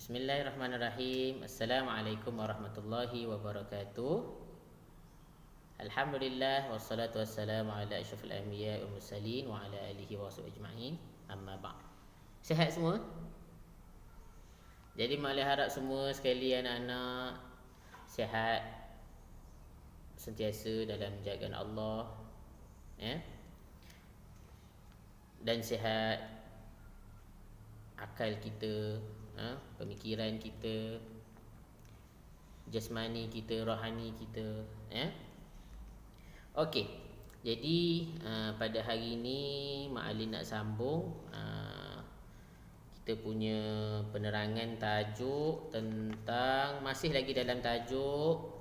Bismillahirrahmanirrahim. Assalamualaikum warahmatullahi wabarakatuh. Alhamdulillah wassalatu wassalamu ala asyrafil anbiya wal mursalin wa ala alihi wa sahbihi ajma'in. Amma ba'd. Sihat semua? Jadi mak harap semua sekali anak-anak sihat sentiasa dalam jagaan Allah, ya. Dan sihat akal kita, pemikiran kita, jasmani kita, rohani kita, ya. Okey. Jadi pada hari ini Mak Ali nak sambung kita punya penerangan tajuk tentang, masih lagi dalam tajuk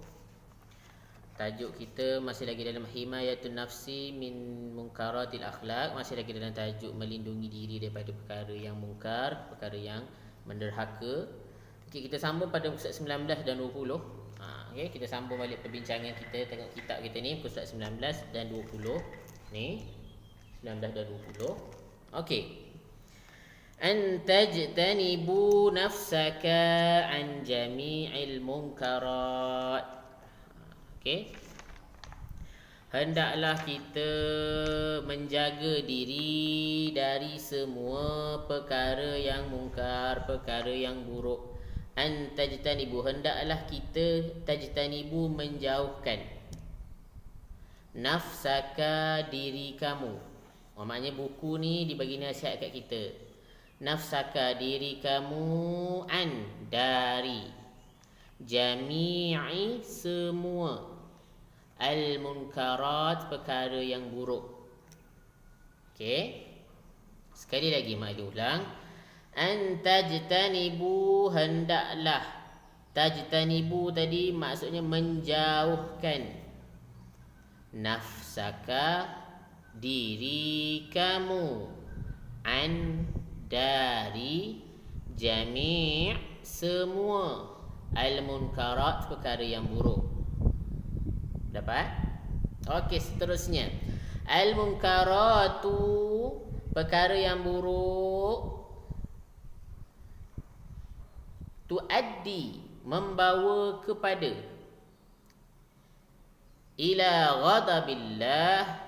kita masih lagi dalam himayatun nafsi min munkaratil akhlak, masih lagi dalam tajuk melindungi diri daripada perkara yang mungkar, perkara yang menderhaka. Okay, kita sambung pada muka surat 19 dan 20. Okay, kita sambung balik perbincangan kita, tengok kitab kita ni muka surat 19 dan 20 ni, 19 dan 20. Okey. An tajtanibu nafsaka an jami'il munkarat. Okey. Hendaklah kita menjaga diri dari semua perkara yang mungkar, perkara yang buruk. An tajtanibu, hendaklah kita tajtanibu menjauhkan nafsaka, diri kamu. Maknanya buku ni dibagi nasihat kat kita. Nafsaka, diri kamu, an, dari, jami'i, semua, al-munkarat, perkara yang buruk. Okey. Sekali lagi mak ulang. An tajtanibu, hendaklah. Tajtanibu tadi maksudnya menjauhkan. Nafsaka, diri kamu, an, dari, jami', semua, al-munkarat, perkara yang buruk. Dapat? Okey, seterusnya. Al-munkaratu, perkara yang buruk, tuaddi, membawa kepada, ila ghadabillah,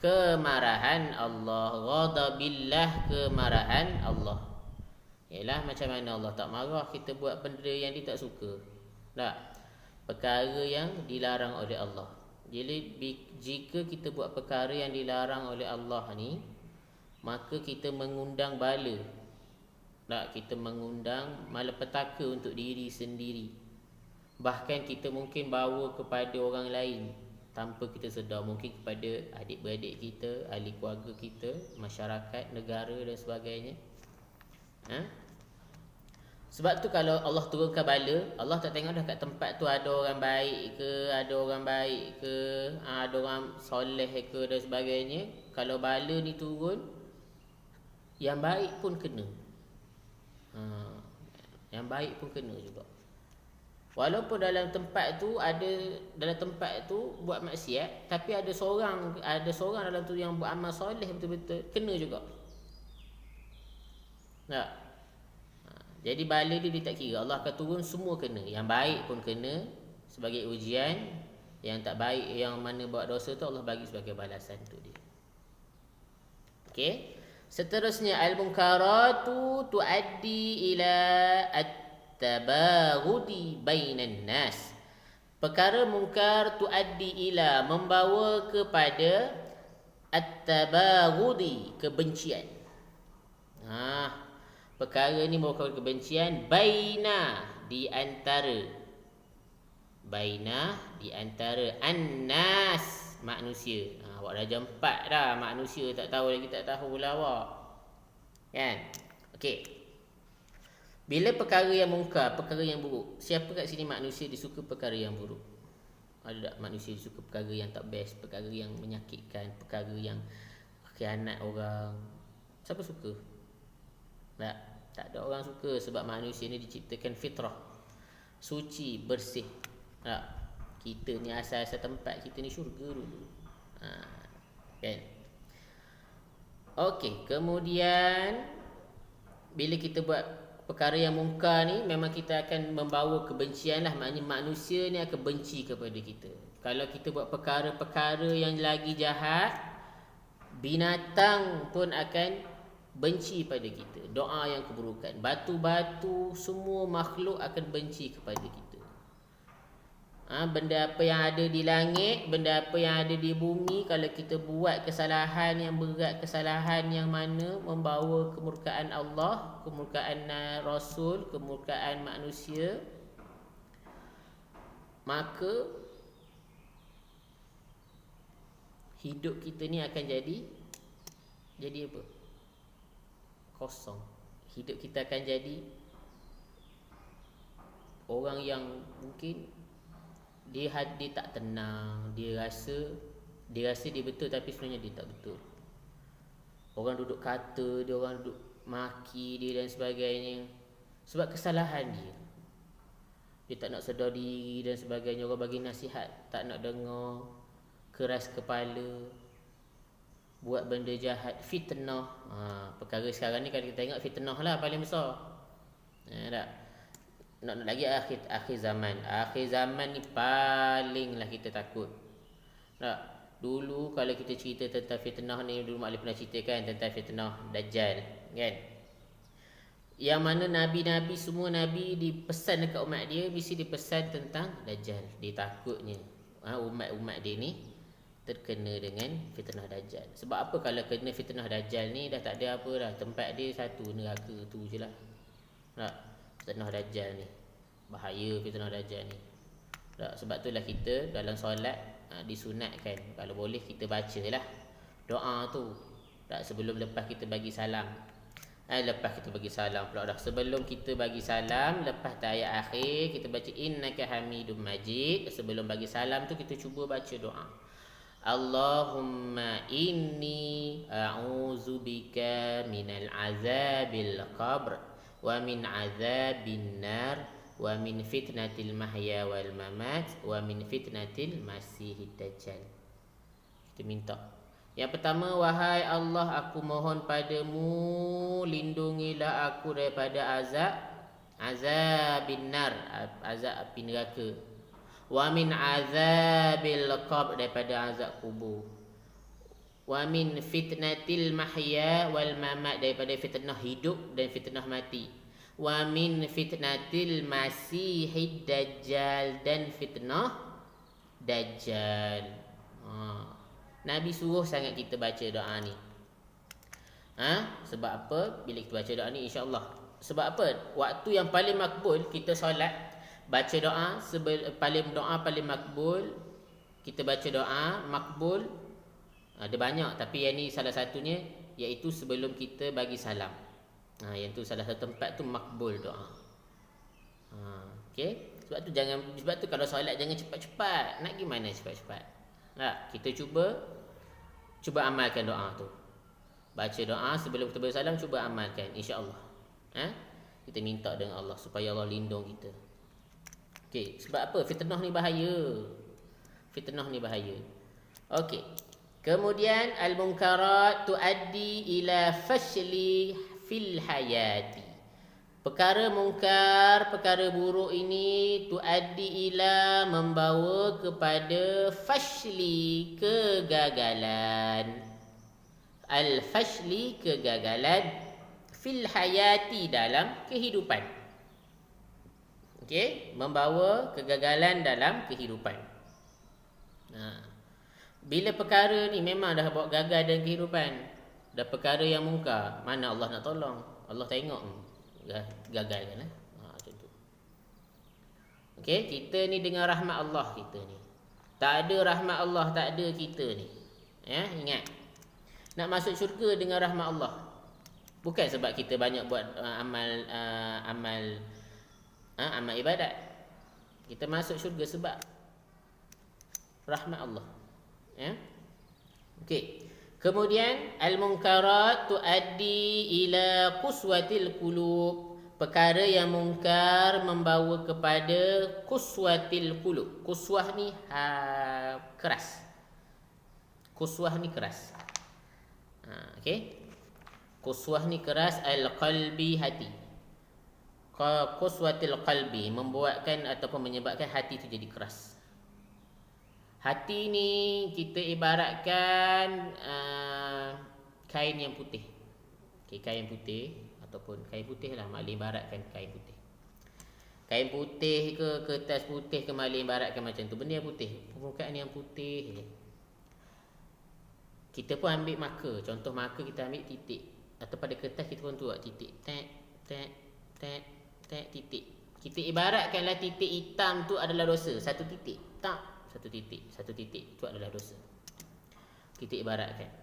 kemarahan Allah. Ghadabillah, kemarahan Allah. Ialah macam mana Allah tak marah kita buat benda yang dia tak suka. Tak. Perkara yang dilarang oleh Allah. Jadi jika kita buat perkara yang dilarang oleh Allah ni, maka kita mengundang bala. Tak, kita mengundang malapetaka untuk diri sendiri. Bahkan kita mungkin bawa kepada orang lain tanpa kita sedar, mungkin kepada adik-beradik kita, ahli keluarga kita, masyarakat, negara dan sebagainya. Sebab tu kalau Allah turunkan bala, Allah tak tengok dah kat tempat tu ada orang baik ke, ada orang baik ke, ada orang soleh ke dan sebagainya. Kalau bala ni turun, yang baik pun kena. Yang baik pun kena juga. Walaupun dalam tempat tu buat maksiat, tapi ada seorang dalam tu yang buat amal soleh betul-betul, kena juga. Tak? Jadi bala dia tak kira, Allah akan turun semua kena. Yang baik pun kena sebagai ujian, yang tak baik, yang mana buat dosa tu Allah bagi sebagai balasan untuk dia. Okey. Seterusnya, al-munkaratu tuaddi ila at-tabaghudi bainan nas. Perkara mungkar tuaddi ila, membawa kepada at-tabaghudi, kebencian. Perkara ni membawa kepada kebencian, baina, di antara, baina, di antara, an-nas, manusia. Awak dah jam 4 dah, manusia tak tahu lagi, tak tahu lah awak. Kan? Okey. Bila perkara yang mungkar, perkara yang buruk, siapa kat sini manusia disuka perkara yang buruk? Ada tak manusia disuka perkara yang tak best, perkara yang menyakitkan, perkara yang khianat orang? Siapa suka? Tak ada orang suka, sebab manusia ni diciptakan fitrah, suci, bersih. Kita ni asal-asal tempat kita ni syurga dulu. Kan? Okey, kemudian bila kita buat perkara yang mungkar ni memang kita akan membawa kebencian lah. Maknanya manusia ni akan benci kepada kita. Kalau kita buat perkara-perkara yang lagi jahat, binatang pun akan benci pada kita. Doa yang keburukan, batu-batu, semua makhluk akan benci kepada kita. Benda apa yang ada di langit, benda apa yang ada di bumi, kalau kita buat kesalahan yang berat, kesalahan yang mana membawa kemurkaan Allah, kemurkaan Rasul, kemurkaan manusia, maka hidup kita ni akan jadi apa? Kosong. Hidup kita akan jadi orang yang mungkin dia tak tenang, dia rasa dia betul tapi sebenarnya dia tak betul. Orang duduk kata dia, orang duduk maki dia dan sebagainya sebab kesalahan dia. Dia tak nak sedar diri dan sebagainya. Orang bagi nasihat tak nak dengar, keras kepala, buat benda jahat, fitnah. Perkara sekarang ni kalau kita tengok fitnah lah paling besar. Tak? Nak lagi akhir zaman. Akhir zaman ni palinglah kita takut. Tak? Dulu kalau kita cerita tentang fitnah ni, dulu Mak Ali pernah ceritakan tentang fitnah Dajjal, kan? Yang mana nabi-nabi, semua nabi dipesan dekat umat dia, mesti dipesan tentang Dajjal. Dia takutnya umat-umat dia ni terkena dengan fitnah Dajjal. Sebab apa? Kalau kena fitnah Dajjal ni dah tak ada apa dah. Tempat dia satu, neraka tu je lah. Tak? Fitnah Dajjal ni bahaya, fitnah Dajjal ni. Tak? Sebab itulah kita dalam solat disunatkan, kalau boleh kita bacalah doa tu. Tak? Sebelum lepas kita bagi salam. Lepas kita bagi salam pula dah. Sebelum kita bagi salam, lepas ayat akhir kita baca innaka hamidum majid. Sebelum bagi salam tu kita cuba baca doa. Allahumma inni a'udzubika minal azabil qabr wa min azabin nar wa min fitnatil mahya wal mamat wa min fitnatil masihid dajjal. Kita minta. Yang pertama, wahai Allah, aku mohon padamu, lindungilah aku daripada azabin nar, azab api neraka. Wa min azabil qabr, daripada azab kubur. Wa min fitnatil mahya wal mamat, daripada fitnah hidup dan fitnah mati. Wa min fitnatil masihid dajjal, dan fitnah dajjal. Nabi suruh sangat kita baca doa ni. Sebab apa? Bila kita baca doa ni, insya-Allah. Sebab apa? Waktu yang paling makbul kita solat, baca doa, paling makbul kita baca doa makbul. Ada banyak, tapi yang ni salah satunya, iaitu sebelum kita bagi salam. Yang tu salah satu tempat tu makbul doa. Okey. Sebab tu kalau solat jangan cepat-cepat. Nak gimana cepat-cepat? Kita cuba amalkan doa tu. Baca doa sebelum kita bersalam, cuba amalkan, insya-Allah. Kita minta dengan Allah supaya Allah lindung kita. Okey, sebab apa? Fitnah ni bahaya. Okey. Kemudian al-munkarat tuaddi ila fashli fil hayati. Perkara mungkar, perkara buruk ini tuaddi ila, membawa kepada fashli, kegagalan. Al-fashli, kegagalan, fil hayati, dalam kehidupan. Okey, membawa kegagalan dalam kehidupan. Bila perkara ni memang dah bawa gagal dalam kehidupan, dah perkara yang mungkar, mana Allah nak tolong? Allah tengok gagal kan. Macam tu. Okey, kita ni dengan rahmat Allah kita ni. Tak ada rahmat Allah, tak ada kita ni. Ingat. Nak masuk syurga dengan rahmat Allah. Bukan sebab kita banyak buat amal ibadat. Kita masuk syurga sebab rahmat Allah. Okey. Kemudian al-munkarat tuaddi ila quswatil qulub. Perkara yang mungkar membawa kepada quswatil qulub. Quswah ni keras. Quswah ni keras. Okey. Quswah ni keras, al-qalbi, hati. qaswatil qalbi, membuatkan ataupun menyebabkan hati itu jadi keras. Hati ni kita ibaratkan kain yang putih. Okay, kain putih ataupun kain putih lah, maknanya ibaratkan kain putih. Kain putih ke kertas putih ke, maknanya ibaratkan macam tu. Benda yang putih, permukaan yang putih je. Kita pun ambil marker, contoh marker kita ambil titik, atau pada kertas kita pun buat titik, tek tek tek tek titik. Kita ibaratkanlah titik hitam tu adalah dosa, satu titik, tak, satu titik itu adalah dosa. Kita ibaratkan.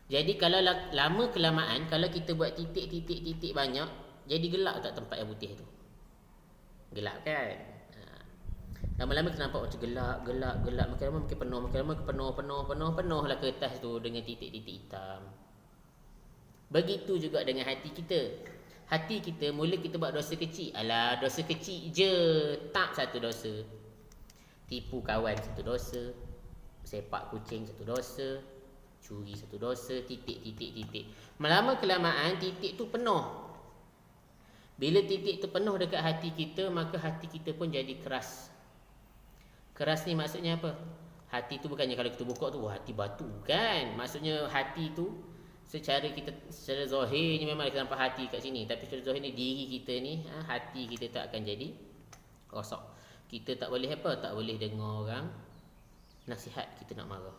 Jadi kalau lama kelamaan, kalau kita buat titik banyak, jadi gelap tak tempat yang putih tu? Gelap kan? Lama-lama kita nampak macam gelap, makin lama makin penuh lah kertas tu dengan titik-titik hitam. Begitu juga dengan hati kita. Hati kita, mula kita buat dosa kecil, alah dosa kecil je, tak, satu dosa. Tipu kawan satu dosa, sepak kucing satu dosa, curi satu dosa, titik. Lama kelamaan titik tu penuh. Bila titik tu penuh dekat hati kita, maka hati kita pun jadi keras. Keras ni maksudnya apa? Hati tu bukannya kalau kita buka tu hati batu, kan? Maksudnya hati tu secara zahir ni memang kita nampak hati kat sini, tapi secara zahir ni diri kita ni, hati kita tak akan jadi rosak. Kita tak boleh apa? Tak boleh dengar orang nasihat, kita nak marah.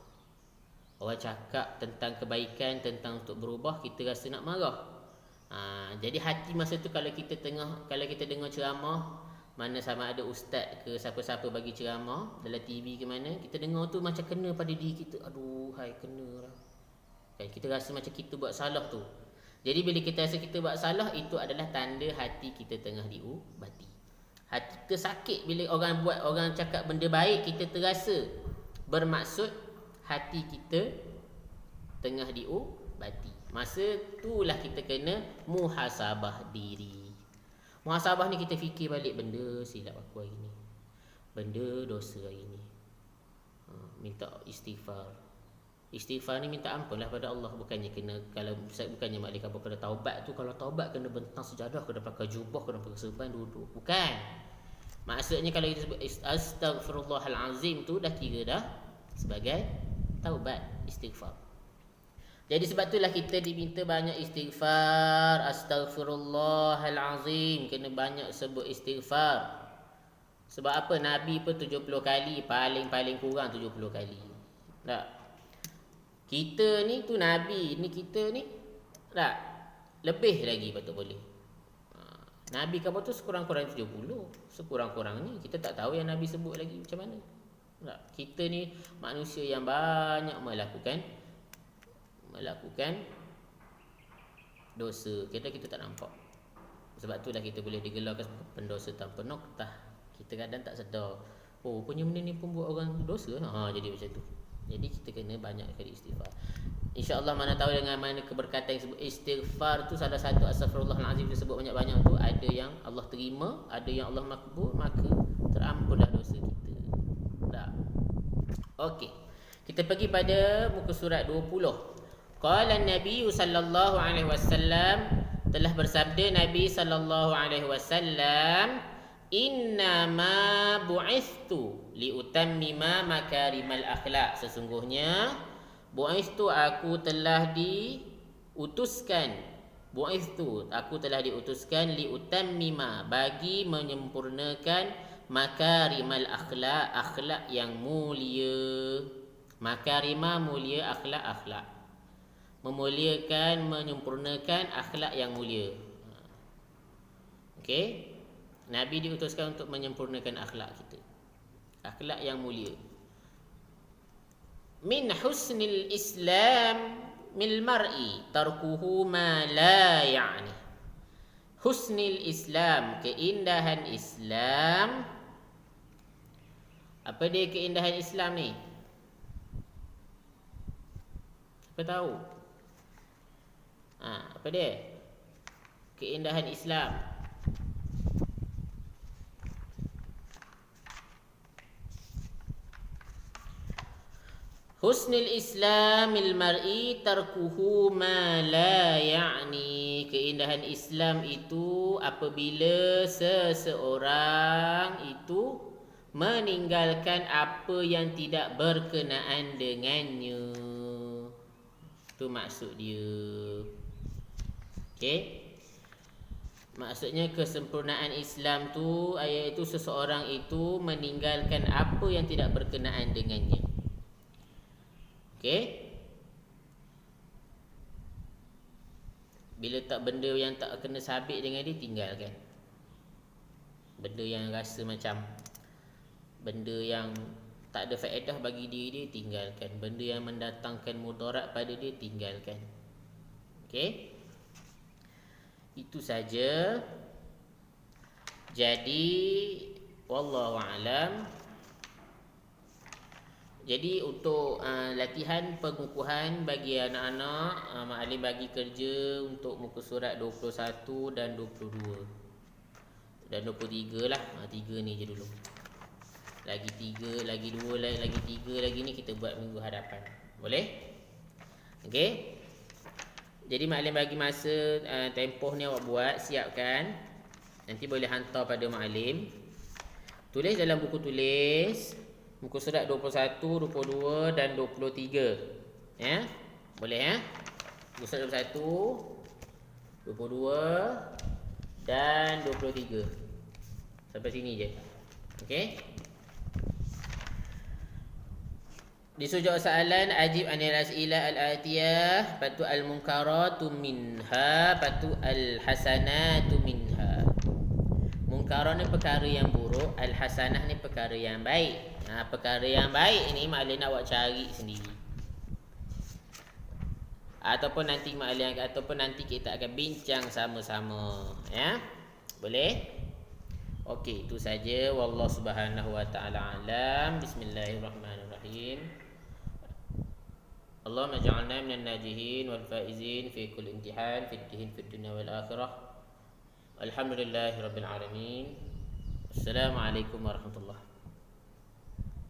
Orang cakap tentang kebaikan, tentang untuk berubah, kita rasa nak marah. Jadi hati masa tu kalau kita dengar ceramah, mana sama ada ustaz ke siapa-siapa bagi ceramah dalam TV ke mana, kita dengar tu macam kena pada diri kita. Aduh, hai kena lah. Kan, kita rasa macam kita buat salah tu. Jadi bila kita rasa kita buat salah, itu adalah tanda hati kita tengah diubati. Hati kita sakit bila orang cakap benda baik, kita terasa bermaksud hati kita tengah diubati. Masa itulah kita kena muhasabah diri. Muhasabah ni kita fikir balik, benda silap aku hari ni, benda dosa hari ni, minta istighfar. Istighfar ni minta ampun lah pada Allah. Bukannya maklik apa kena taubat tu. Kalau taubat kena bentang sejadah, kena pakai jubah, kena pakai serban, duduk. Bukan. Maksudnya kalau kita sebut astaghfirullahalazim tu dah kira dah sebagai taubat, istighfar. Jadi sebab itulah kita diminta banyak istighfar. Astaghfirullahalazim, kena banyak sebut istighfar. Sebab apa? Nabi pun 70 kali, paling kurang 70 kali. Tak? Kita ni tu Nabi, ni kita ni tak? Lebih lagi betul boleh. Nabi kamu tu sekurang-kurang 70, sekurang-kurang ni. Kita tak tahu yang Nabi sebut lagi macam mana. Tak? Kita ni manusia yang banyak melakukan dosa. Kita tak nampak. Sebab itulah kita boleh digelarkan pendosa tanpa noktah. Kita kadang tak sedar, oh punya benda ni pun buat orang dosa. Jadi macam tu. Jadi kita kena banyak kali istighfar. InsyaAllah mana tahu dengan mana keberkatan yang sebut istighfar tu, salah satu astaghfirullahalazim disebut banyak-banyak tu, ada yang Allah terima, ada yang Allah makbul, maka terampunlah dosa kita. Tak? Okey. Kita pergi pada muka surat 20. Qala Nabi sallallahu alaihi wasallam, telah bersabda Nabi sallallahu alaihi wasallam, innama bu'istu liutammima makarimal akhlak. Sesungguhnya bu'istu, aku telah diutuskan liutammima, bagi menyempurnakan makarimal akhlak, akhlak yang mulia. Makarima mulia, akhlak. Memuliakan, menyempurnakan akhlak yang mulia. Okey. Nabi diutuskan untuk menyempurnakan akhlak kita, akhlak yang mulia. Min husnil Islam mil mar'i tarkuhu ma la ya'ni. Husnil Islam, keindahan Islam. Apa dia keindahan Islam ni? Siapa tahu? Apa dia? Keindahan Islam. Husnul Islamil mar'i tarkuhu ma la ya'ni. Keindahan Islam itu apabila seseorang itu meninggalkan apa yang tidak berkenaan dengannya. Itu maksud dia. Okey. Maksudnya kesempurnaan Islam tu, iaitu seseorang itu meninggalkan apa yang tidak berkenaan dengannya. Okey. Bila tak benda yang tak kena sabit dengan dia, tinggalkan. Benda yang rasa macam benda yang tak ada faedah bagi diri dia, tinggalkan. Benda yang mendatangkan mudarat pada dia, tinggalkan. Okey. Itu saja. Jadi wallahu alam. Jadi untuk latihan pengukuhan bagi anak-anak, Mak Ali bagi kerja untuk muka surat 21 dan 22 dan 23 lah. 3 ni je dulu. Lagi 3, lagi 2, lagi 3 lagi ni kita buat minggu hadapan. Boleh? Okey. Jadi Mak Alim bagi masa tempoh ni awak buat, siapkan. Nanti boleh hantar pada Mak Alim. Tulis dalam buku tulis muka surat 21, 22 dan 23. Ya? Boleh ya? Muka surat 21, 22 dan 23. Sampai sini je. Okey? Disujuk soalan ajib anil as'ilah al-atiyah, patu al-munkaratu minha, patu al-hasanatu minha. Munkarah ni perkara yang buruk, al-hasanah ni perkara yang baik. Perkara yang baik ni Mak Ali nak awak cari sendiri. Ataupun nanti kita akan bincang sama-sama, ya. Boleh? Okey, itu saja. Wallahu subhanahu wa ta'ala alam. Bismillahirrahmanirrahim. اللهم اجعلنا من الناجحين والفائزين في كل امتحان في الدين في الدنيا والآخرة. الحمد لله رب العالمين. السلام عليكم ورحمة الله.